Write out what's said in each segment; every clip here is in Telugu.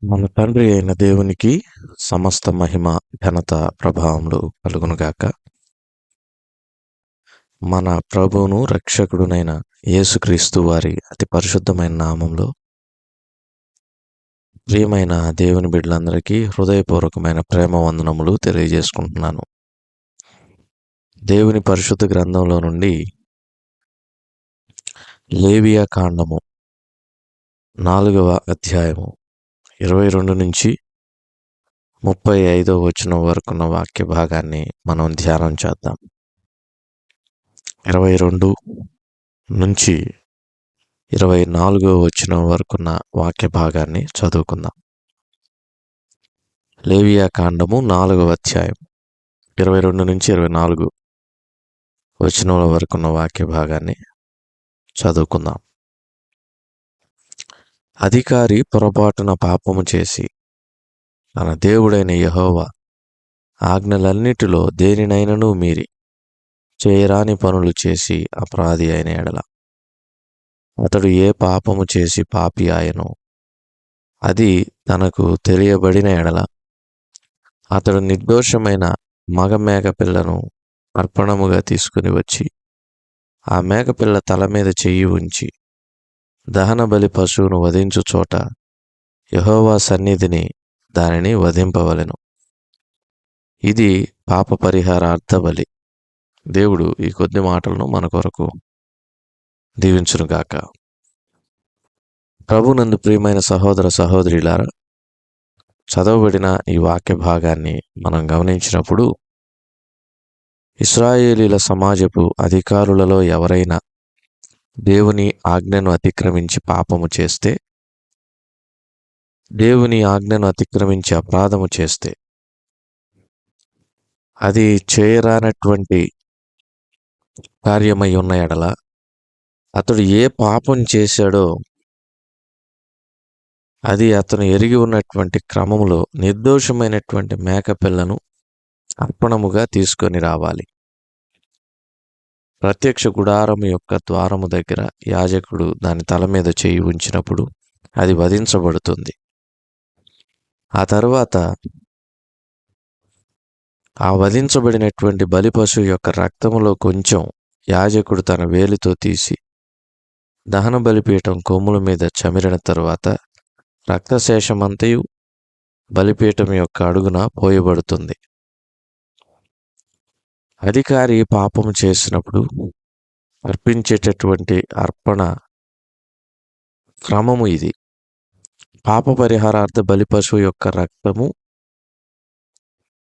మన తండ్రి అయిన దేవునికి సమస్త మహిమ, ఘనత, ప్రభావములు కలుగునుగాక. మన ప్రభువును రక్షకుడునైన యేసుక్రీస్తు వారి అతి పరిశుద్ధమైన నామంలో ప్రియమైన దేవుని బిడ్డలందరికీ హృదయపూర్వకమైన ప్రేమ వందనములు తెలియజేసుకుంటున్నాను. దేవుని పరిశుద్ధ గ్రంథంలో నుండి లేవియా కాండము 4వ అధ్యాయము 22 నుంచి 35వ వచనం వరకున్న వాక్య భాగాన్ని మనం ధ్యానం చేద్దాం. 22 నుంచి 24వ వచనం వరకున్న వాక్య భాగాన్ని చదువుకుందాం. లేవియా కాండము 4వ అధ్యాయం 22 నుంచి 24 వచనముల వరకున్న వాక్య భాగాన్ని చదువుకుందాం. అధికారి పొరపాటున పాపము చేసి తన దేవుడైన యెహోవా ఆజ్ఞలన్నిటిలో దేనినైనను మీరి చేయరాని పనులు చేసి అపరాధి అయిన ఎడల అతడు ఏ పాపము చేసి పాపి ఆయనో అది తనకు తెలియబడిన ఎడల అతడు నిర్దోషమైన మగ మేకపిల్లను అర్పణముగా తీసుకుని వచ్చి ఆ మేకపిల్ల తల మీద చెయ్యి ఉంచి దహన బలి పశువును వధించు చోట యెహోవా సన్నిధిని దానిని వధింపవలెను. ఇది పాప పరిహారార్థ బలి. దేవుడు ఈ కొద్ది మాటలను మన కొరకు దీవించునుగాక. ప్రభునందు ప్రియమైన సహోదర సహోదరులారా, చదవబడిన ఈ వాక్య భాగాన్ని మనం గమనించినప్పుడు ఇశ్రాయేలీల సమాజపు అధికారులలో ఎవరైనా దేవుని ఆజ్ఞను అతిక్రమించి పాపము చేస్తే, దేవుని ఆజ్ఞను అతిక్రమించి అపరాధము చేస్తే, అది చేయరానటువంటి కార్యమై ఉన్న ఎడల అతడు ఏ పాపం చేశాడో అది అతను ఎరిగి ఉన్నటువంటి క్రమంలో నిర్దోషమైనటువంటి మేకపిల్లను అర్పణముగా తీసుకొని రావాలి. ప్రత్యక్ష గుడారం యొక్క ద్వారము దగ్గర యాజకుడు దాని తల మీద చేయి ఉంచినప్పుడు అది వధించబడుతుంది. ఆ తరువాత ఆ వధించబడినటువంటి బలి పశువు యొక్క రక్తములో కొంచెం యాజకుడు తన వేలితో తీసి దహన బలిపీఠం కొమ్ముల మీద చమిరిన తరువాత రక్తశేషమంతయు బలిపీఠం యొక్క అడుగున పోయబడుతుంది. అధికారి పాపము చేసినప్పుడు అర్పించేటటువంటి అర్పణ క్రమము ఇది. పాప పరిహారార్థ బలి పశువు యొక్క రక్తము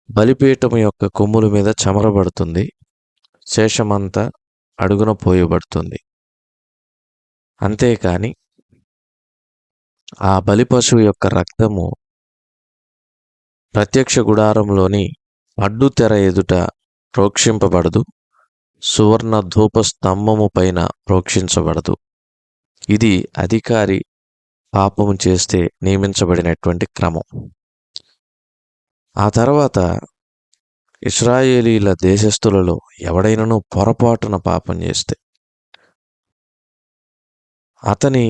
బలిపీఠము యొక్క కొమ్ముల మీద చమరబడుతుంది, శేషమంతా అడుగున పోయబడుతుంది. అంతేకాని ఆ బలి పశువు యొక్క రక్తము ప్రత్యక్ష గుడారంలోని అడ్డు తెర ఎదుట ప్రోక్షింపబడదు, సువర్ణ ధూప స్తంభము పైన ప్రోక్షించబడదు. ఇది అధికారి పాపము చేస్తే నియమించబడినటువంటి క్రమం. ఆ తర్వాత ఇశ్రాయేలీల దేశస్థులలో ఎవడైనను పొరపాటున పాపం చేస్తే అతని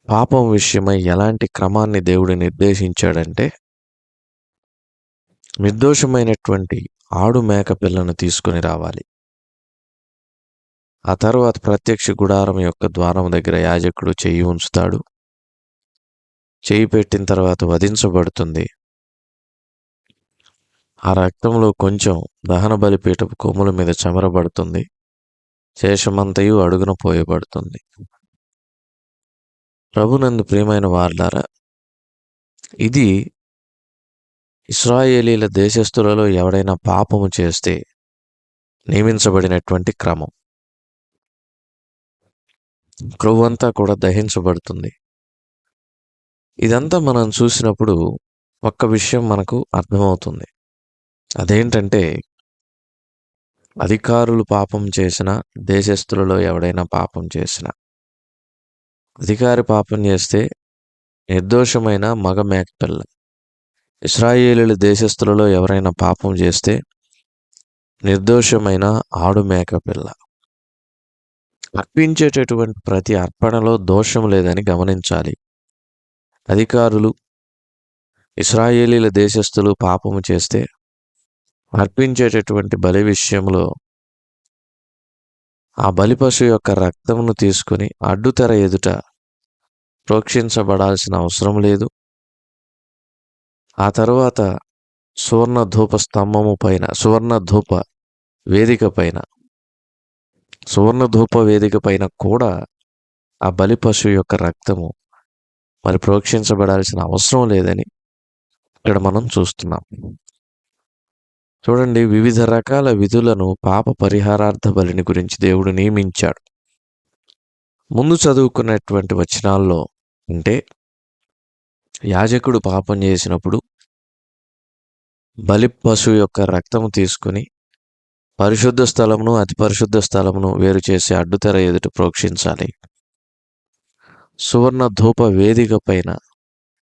పాపం విషయమై ఎలాంటి క్రమాన్ని దేవుడు నిర్దేశించాడంటే, నిర్దోషమైనటువంటి ఆడు మేక పిల్లను తీసుకొని రావాలి. ఆ తర్వాత ప్రత్యక్ష గుడారం యొక్క ద్వారం దగ్గర యాజకుడు చెయ్యి ఉంచుతాడు. చెయ్యి పెట్టిన తర్వాత వధించబడుతుంది. ఆ రక్తంలో కొంచెం దహన బలిపీఠపు కొమ్ముల మీద చమరబడుతుంది, శేషమంతయు అడుగున పోయబడుతుంది. ప్రభునందు ప్రియమైన వారలారా, ఇది ఇశ్రాయేలీల దేశస్థులలో ఎవడైనా పాపము చేస్తే నియమించబడినటువంటి క్రమం. క్రొవ్వంతా కూడా దహించబడుతుంది. ఇదంతా మనం చూసినప్పుడు ఒక్క విషయం మనకు అర్థమవుతుంది. అదేంటంటే, అధికారులు పాపం చేసిన, దేశస్థులలో ఎవడైనా పాపం చేసిన, అధికారి పాపం చేస్తే నిర్దోషమైన మగ మేకపిల్ల, ఇశ్రాయేలీల దేశస్థులలో ఎవరైనా పాపం చేస్తే నిర్దోషమైన ఆడు మేకపిల్ల. అర్పించేటటువంటి ప్రతి అర్పణలో దోషం లేదని గమనించాలి. అధికారులు ఇశ్రాయేలీల దేశస్థులు పాపము చేస్తే అర్పించేటటువంటి బలి విషయంలో ఆ బలిపశువు యొక్క రక్తమును తీసుకొని అడ్డుతెర ఎదుట ప్రోక్షించబడాల్సిన అవసరం లేదు. ఆ తరువాత సువర్ణ ధూప స్తంభము పైన, సువర్ణ ధూప వేదిక పైన కూడా ఆ బలిపశువు యొక్క రక్తము మరి ప్రోక్షించబడాల్సిన అవసరం లేదని ఇక్కడ మనం చూస్తున్నాం. చూడండి, వివిధ రకాల విధులను పాప పరిహారార్థ బలిని గురించి దేవుడు నియమించాడు. ముందు చదువుకున్నటువంటి వచనాల్లో అంటే యాజకుడు పాపం చేసినప్పుడు బలి పశువు యొక్క రక్తము తీసుకుని పరిశుద్ధ స్థలమును అతి పరిశుద్ధ స్థలమును వేరు చేసి అడ్డుతెర ఎదుట ప్రోక్షించాలి. సువర్ణ ధూప వేదిక పైన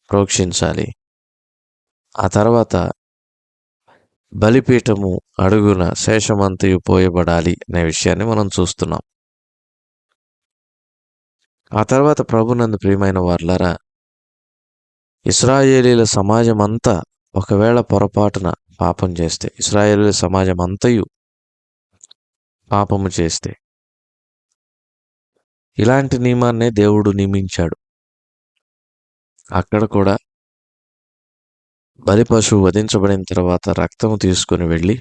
ప్రోక్షించాలి. ఆ తర్వాత బలిపీఠము అడుగున శేషమంతయు పోయబడాలి అనే విషయాన్ని మనం చూస్తున్నాం. ఆ తర్వాత ప్రభునందు ప్రియమైన వారలారా, ఇశ్రాయేలీల సమాజం అంతా ఒకవేళ పొరపాటున పాపం చేస్తే, ఇశ్రాయేలీల సమాజం అంతయు పాపము చేస్తే, ఇలాంటి నియమాన్నే దేవుడు నియమించాడు. అక్కడ కూడా బలి పశువు వధించబడిన తర్వాత రక్తము తీసుకుని వెళ్ళి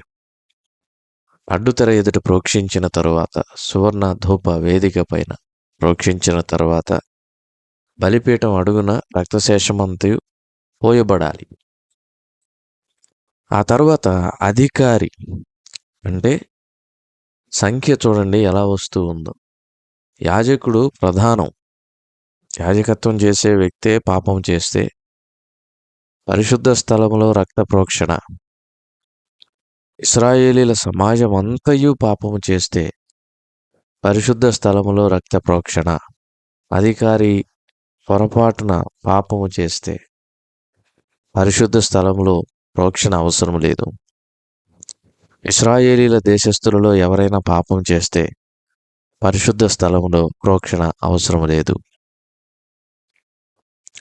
అడ్డుతెర ఎదుట ప్రోక్షించిన తరువాత, సువర్ణ ధూప వేదిక పైన ప్రోక్షించిన తరువాత బలిపీఠం అడుగున రక్తశేషమంతయు పోయబడాలి. ఆ తర్వాత అధికారి అంటే సంఖ్య చూడండి ఎలా వస్తూ ఉందో. యాజకుడు ప్రధానం. యాజకత్వం చేసే వ్యక్తే పాపం చేస్తే పరిశుద్ధ స్థలంలో రక్త ప్రోక్షణ. ఇశ్రాయేలీల సమాజం అంతయు పాపము చేస్తే పరిశుద్ధ స్థలములో రక్త ప్రోక్షణ. అధికారి పొరపాటున పాపము చేస్తే పరిశుద్ధ స్థలంలో ప్రోక్షణ అవసరం లేదు. ఇశ్రాయేలీల దేశస్థులలో ఎవరైనా పాపం చేస్తే పరిశుద్ధ స్థలములో ప్రోక్షణ అవసరం లేదు.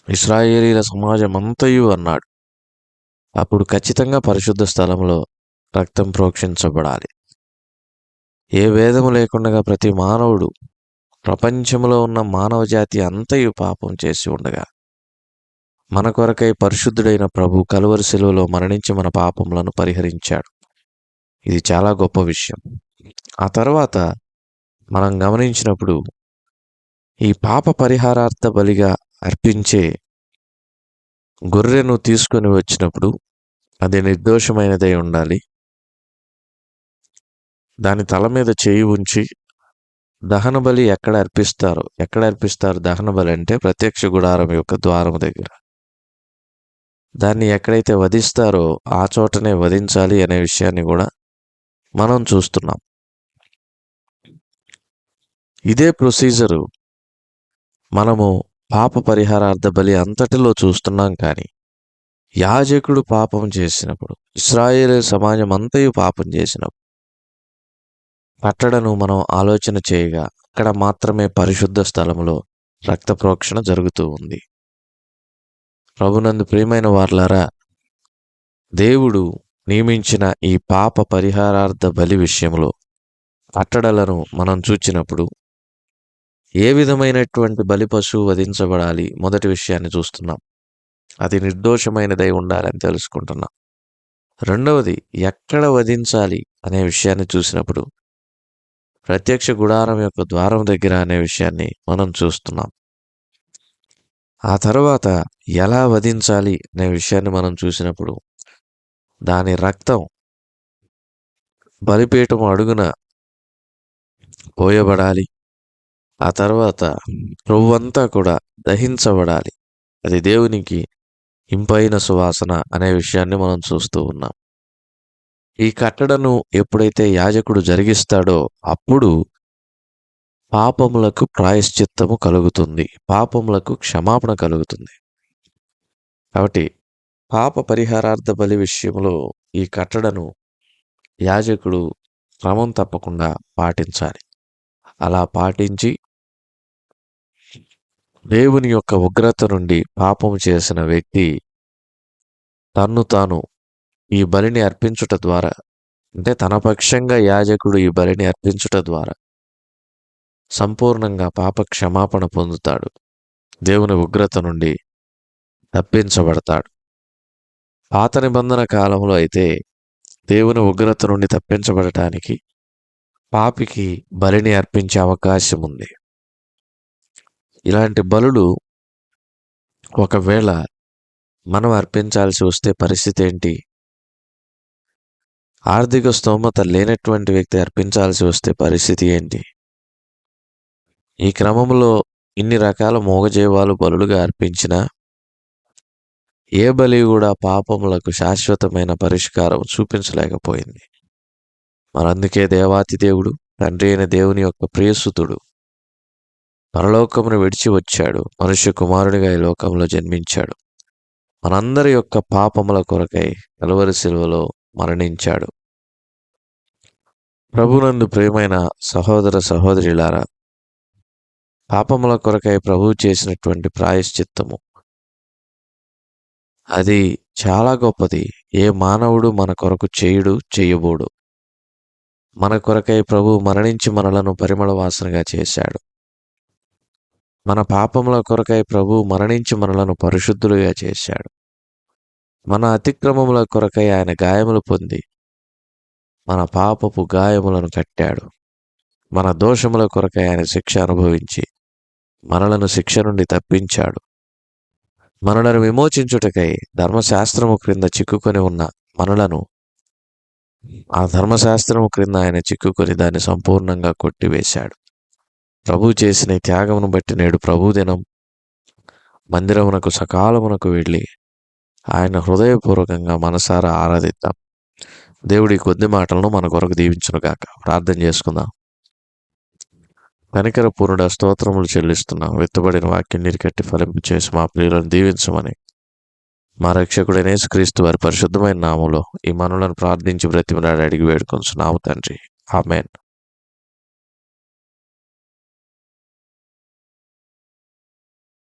ఇశ్రాయేలీల సమాజం అంతయు అన్నాడు. అప్పుడు ఖచ్చితంగా పరిశుద్ధ స్థలంలో రక్తం ప్రోక్షించబడాలి. ఏ భేదము లేకుండా ప్రతి మానవుడు, ప్రపంచంలో ఉన్న మానవ జాతి అంతయు పాపం చేసి ఉండగా మన కొరకై పరిశుద్ధుడైన ప్రభు కలువరి శిలువలో మరణించి మన పాపములను పరిహరించాడు. ఇది చాలా గొప్ప విషయం. ఆ తర్వాత మనం గమనించినప్పుడు ఈ పాప పరిహారార్థ బలిగా అర్పించే గొర్రెను తీసుకొని వచ్చినప్పుడు అది నిర్దోషమైనదై ఉండాలి. దాని తల మీద చేయి ఉంచి దహన బలి ఎక్కడ అర్పిస్తారు దహన బలి అంటే ప్రత్యక్ష గుడారం యొక్క ద్వారం దగ్గర. దాన్ని ఎక్కడైతే వధిస్తారో ఆ చోటనే వధించాలి అనే విషయాన్ని కూడా మనం చూస్తున్నాం. ఇదే ప్రొసీజరు మనము పాప పరిహారార్థ బలి అంతటిలో చూస్తున్నాం. కానీ యాజకుడు పాపం చేసినప్పుడు, ఇశ్రాయేలు సమాజం అంతయు పాపం చేసినప్పుడు కట్టడను మనం ఆలోచన చేయగా అక్కడ మాత్రమే పరిశుద్ధ స్థలములో రక్త ప్రోక్షణ జరుగుతూ ఉంది. ప్రభునందు ప్రియమైన వారలారా, దేవుడు నియమించిన ఈ పాప పరిహారార్థ బలి విషయంలో కట్టడలను మనం చూచినప్పుడు ఏ విధమైనటువంటి బలి పశువు వధించబడాలి మొదటి విషయాన్ని చూస్తున్నాం. అది నిర్దోషమైనదై ఉండాలని తెలుసుకుంటున్నాం. రెండవది, ఎక్కడ వధించాలి అనే విషయాన్ని చూసినప్పుడు ప్రత్యక్ష గుడారం యొక్క ద్వారం దగ్గర అనే విషయాన్ని మనం చూస్తున్నాం. ఆ తర్వాత ఎలా వధించాలి అనే విషయాన్ని మనం చూసినప్పుడు దాని రక్తం బలిపీఠం అడుగున పోయబడాలి. ఆ తర్వాత క్రొవ్వంతా కూడా దహించబడాలి. అది దేవునికి ఇంపైన సువాసన అనే విషయాన్ని మనం చూస్తూ ఉన్నాం. ఈ కట్టడను ఎప్పుడైతే యాజకుడు జరిగిస్తాడో అప్పుడు పాపములకు ప్రాయశ్చిత్తము కలుగుతుంది, పాపములకు క్షమాపణ కలుగుతుంది. కాబట్టి పాప పరిహారార్థ బలి విషయంలో ఈ కట్టడను యాజకుడు క్రమం తప్పకుండా పాటించాలి. అలా పాటించి దేవుని యొక్క ఉగ్రత నుండి పాపము చేసిన వ్యక్తి తన్ను తాను ఈ బలిని అర్పించుట ద్వారా, అంటే తన పక్షంగా యాజకుడు ఈ బలిని అర్పించుట ద్వారా సంపూర్ణంగా పాప క్షమాపణ పొందుతాడు. దేవుని ఉగ్రత నుండి తప్పించబడతాడు. పాత నిబంధన కాలంలో అయితే దేవుని ఉగ్రత నుండి తప్పించబడటానికి పాపికి బలిని అర్పించే అవకాశం ఉంది. ఇలాంటి బలులు ఒకవేళ మనం అర్పించాల్సి వస్తే పరిస్థితి ఏంటి? ఆర్థిక స్తోమత లేనటువంటి వ్యక్తి అర్పించాల్సి వస్తే పరిస్థితి ఏంటి? ఈ క్రమంలో ఇన్ని రకాల మూగజీవాలు బలులుగా అర్పించినా ఏ బలి కూడా పాపములకు శాశ్వతమైన పరిష్కారం చూపించలేకపోయింది. మరందుకే దేవాతి దేవుడు, తండ్రి అయిన దేవుని యొక్క ప్రియసుతుడు పరలోకమును విడిచి వచ్చాడు. మనుష్య కుమారుడిగా ఈ లోకంలో జన్మించాడు. మనందరి యొక్క పాపముల కొరకై కలువరి శిలువలో మరణించాడు. ప్రభునందు ప్రియమైన సహోదర సహోదరులారా, పాపముల కొరకై ప్రభువు చేసినటువంటి ప్రాయశ్చిత్తము అది చాలా గొప్పది. ఏ మానవుడు మన కొరకు చేయబోడు. మన కొరకై ప్రభువు మరణించి మనలను పరిమళ వాసనగా చేశాడు. మన పాపముల కొరకై ప్రభువు మరణించి మనలను పరిశుద్ధులుగా చేశాడు. మన అతిక్రమముల కొరకై ఆయన గాయములు పొంది మన పాపపు గాయములను కట్టాడు. మన దోషముల కొరకై ఆయన శిక్ష అనుభవించి మనలను శిక్ష నుండి తప్పించాడు. మనలను విమోచించుటకై ధర్మశాస్త్రము క్రింద చిక్కుకొని ఉన్న మనలను ఆ ధర్మశాస్త్రము క్రింద ఆయన చిక్కుకొని దాన్ని సంపూర్ణంగా కొట్టివేశాడు. ప్రభు చేసిన ఈ త్యాగమును బట్టి నేడు ప్రభుదినం మందిరమునకు సకాలమునకు వెళ్ళి ఆయన హృదయపూర్వకంగా మనసారా ఆరాధిద్దాం. దేవుడి కొద్ది మాటలను మన కొరకు దీవించునుగాక. ప్రార్థన చేసుకుందాం. కనికరపూర్ణుడ, స్తోత్రములు చెల్లిస్తున్నాం. విత్తబడిన వాక్యం నీరు కట్టి ఫలింపు చేసి మా ప్రియులను దీవించమని మా రక్షకుడైన యేసుక్రీస్తు వారి పరిశుద్ధమైన నామములో ఈ మనలను ప్రార్థించి బ్రతిమలాడి అడిగి వేడుకొంచున్నాము తండ్రి. ఆమేన్.